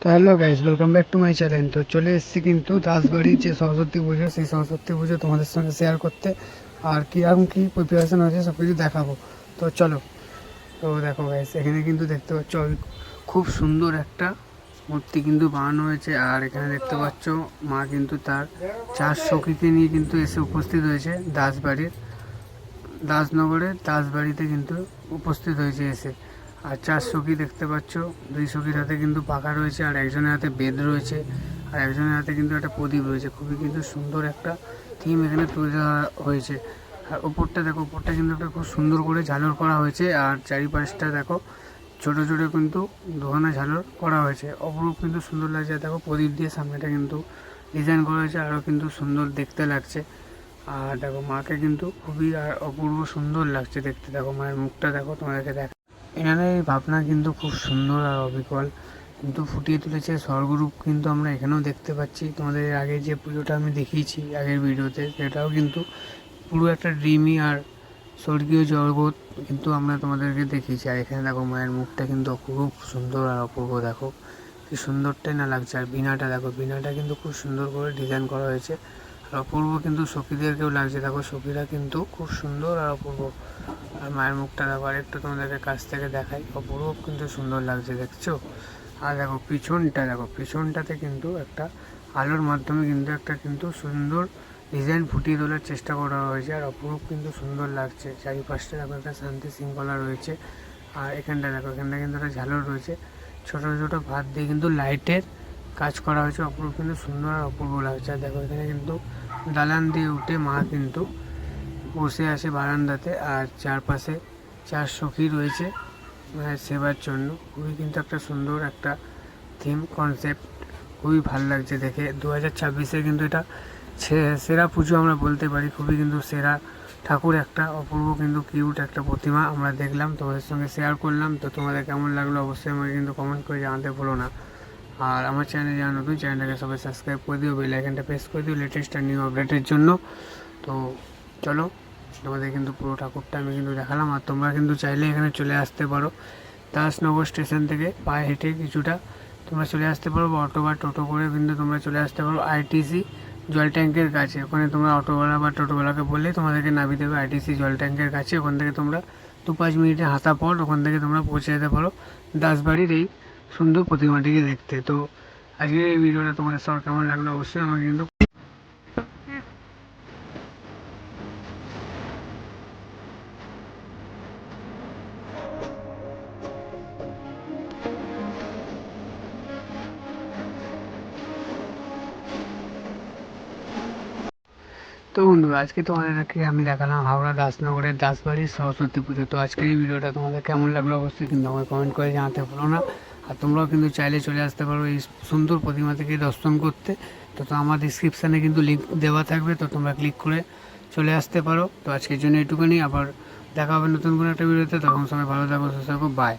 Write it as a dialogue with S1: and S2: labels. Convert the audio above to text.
S1: তো hello guys, welcome back to my channel. তো চলে এসেছি কিন্তু দাসবাড়ির যে সরস্বতী পুজো, সেই সরস্বতী পুজো তোমাদের সঙ্গে শেয়ার করতে, আর কীরকম কী প্রিপারেশন হয়েছে সব কিছু দেখাবো। তো চলো। তো দেখো গাইস, এখানে কিন্তু দেখতে পাচ্ছ খুব সুন্দর একটা মূর্তি কিন্তু বানানো হয়েছে। আর এখানে দেখতে পাচ্ছ মা কিন্তু তার 4 সখীকে নিয়ে কিন্তু এসে উপস্থিত হয়েছে দাসনগরের দাসবাড়িতে কিন্তু উপস্থিত হয়েছে এসে। আর 4 সখী দেখতে পাচ্ছ, 2 সখীর হাতে কিন্তু পাখা রয়েছে, আর একজনের হাতে বেদ রয়েছে, আর একজনের হাতে কিন্তু একটা প্রদীপ রয়েছে। খুবই কিন্তু সুন্দর একটা থিম এখানে তুলে ধরা হয়েছে। আর ওপরটা দেখো, ওপরটা কিন্তু একটা খুব সুন্দর করে ঝালর করা হয়েছে। আর চারিপাশটা দেখো ছোটো ছোটো কিন্তু দুখানা ঝালর করা হয়েছে। অপরূপ কিন্তু সুন্দর লাগছে। দেখো প্রদীপ দিয়ে সামনেটা কিন্তু ডিজাইন করা হয়েছে, আরও কিন্তু সুন্দর দেখতে লাগছে। আর দেখো মাকে কিন্তু খুবই অপূর্ব সুন্দর লাগছে দেখতে। দেখো মায়ের মুখটা দেখো, তোমাদেরকে দেখ। এনাদের এই ভাবনা কিন্তু খুব সুন্দর আর অবিকল কিন্তু ফুটিয়ে তুলেছে স্বর্গরূপ। কিন্তু আমরা এখানেও দেখতে পাচ্ছি, তোমাদের আগে যে পুজোটা আমি দেখিয়েছি আগের ভিডিওতে, সেটাও কিন্তু পুরো একটা ড্রিমি আর স্বর্গীয় জগৎ কিন্তু আমরা তোমাদেরকে দেখিয়েছি। আর এখানে দেখো মায়ের মুখটা কিন্তু খুব সুন্দর আর অপূর্ব। দেখো কি সুন্দরটাই না লাগছে। আর বিনাটা দেখো, বিনাটা কিন্তু খুব সুন্দর করে ডিজাইন করা হয়েছে। আর অপূর্ব কিন্তু সখীদেরকেও লাগছে। দেখো সখীরা কিন্তু খুব সুন্দর আর অপূর্ব। আর মায়ের মুখটা দেখো, আর একটু তোমাদেরকে কাছ থেকে দেখাই, অপূর্ব কিন্তু সুন্দর লাগছে, দেখছো। আর দেখো পিছনটা, দেখো পিছনটাতে কিন্তু একটা আলোর মাধ্যমে কিন্তু একটা কিন্তু সুন্দর ডিজাইন ফুটিয়ে তোলার চেষ্টা করা হয়েছে। আর অপরূপ কিন্তু সুন্দর লাগছে। চারিপাশটা দেখো একটা শান্তি শৃঙ্খলা রয়েছে। আর এখানটা দেখো, এখানটা কিন্তু একটা ঝালর রয়েছে, ছোটো ছোটো ভাত দিয়ে কিন্তু লাইটের কাজ করা হয়েছে। অপরূপ কিন্তু সুন্দর আর অপূর্ব লাগছে। আর দেখো এখানে কিন্তু দালান দিয়ে উঠে মা কিন্তু বসে আছে বারান্দাতে। আর চারপাশে 4 সখী রয়েছে মায়ের সেবার জন্য। খুবই কিন্তু একটা সুন্দর একটা থিম কনসেপ্ট, খুবই ভালো লাগছে দেখে। 2026-এ কিন্তু এটা সেরা পুজো আমরা বলতে পারি। খুবই কিন্তু সেরা ঠাকুর একটা, অপূর্ব কিন্তু কিউট একটা প্রতিমা আমরা দেখলাম, তোমাদের সঙ্গে শেয়ার করলাম। তো তোমাদের কেমন লাগলো অবশ্যই আমাকে কিন্তু কমেন্ট করে জানাতে ভুলো না। আর আমার চ্যানেলে যারা নতুন, চ্যানেলটাকে সবাই সাবস্ক্রাইব করে দিও, বেল আইকনটা প্রেস করে দিও লেটেস্ট আর নিউ আপডেটের জন্য। তো চলো, তোমাদের কিন্তু পুরো ঠাকুরটা আমি কিন্তু দেখালাম। আর তোমরা কিন্তু চাইলে এখানে চলে আসতে পারো দাসনগর স্টেশন থেকে পায়ে হেঁটে কিছুটা তোমরা চলে আসতে পারো, বা অটো বা টোটো করে কিন্তু তোমরা চলে আসতে পারো আইটিসি জল ট্যাঙ্কের কাছে। ওখানে তোমরা অটোওয়ালা বা টোটোওয়ালাকে বললেই তোমাদেরকে নামিয়ে দেবে আইটিসি জল ট্যাঙ্কের কাছে। ওখান থেকে তোমরা 2-5 মিনিটে হাঁটা পর ওখান থেকে তোমরা পৌঁছে যেতে পারো দাসবাড়ির এই সুন্দর প্রতিমাটিকে দেখতে। তো আজকের এই ভিডিওটা তোমাদের সব কেমন লাগলো অবশ্যই আমাকে কিন্তু। তো বন্ধুরা, আজকে তোমাদেরকে আমি দেখালাম হাওড়া দাসনগরের দাসবাড়ির সরস্বতী পুজো। তো আজকের এই ভিডিওটা তোমাদের কেমন লাগলো অবশ্যই কিন্তু আমাকে কমেন্ট করে জানাতে ভুলো না। আর তোমরাও কিন্তু চাইলে চলে আসতে পারো এই সুন্দর প্রতিমা থেকে দর্শন করতে। তো আমার ডিসক্রিপশানে কিন্তু লিঙ্ক দেওয়া থাকবে, তো তোমরা ক্লিক করে চলে আসতে পারো। তো আজকের জন্য এটুকুনি, আবার দেখা হবে নতুন কোনো একটা ভিডিওতে। তখন সবাই ভালো থাকো, সুস্থ থাকো, বাই।